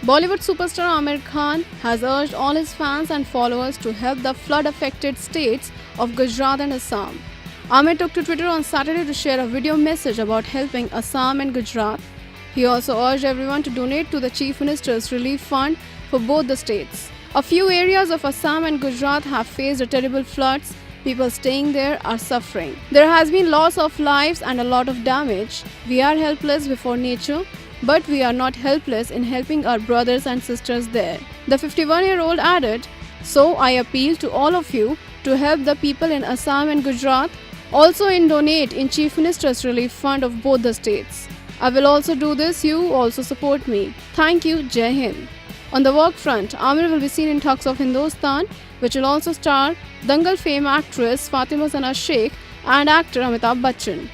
Bollywood superstar Amir Khan has urged all his fans and followers to help the flood affected states of Gujarat and Assam. Amir took to Twitter on Saturday to share a video message about helping Assam and Gujarat. He also urged everyone to donate to the Chief Minister's Relief Fund for both the states. A few areas of Assam and Gujarat have faced terrible floods. People staying there are suffering. There has been loss of lives and a lot of damage. We are helpless before nature, but we are not helpless in helping our brothers and sisters there. The 51-year-old added, "So I appeal to all of you to help the people in Assam and Gujarat, also donate in Chief Minister's Relief Fund of both the states. I will also do this, you also support me. Thank you, Jai Hind." On the work front, Amir will be seen in Thugs of Hindostan, which will also star Dangal fame actress Fatima Sana Sheikh and actor Amitabh Bachchan.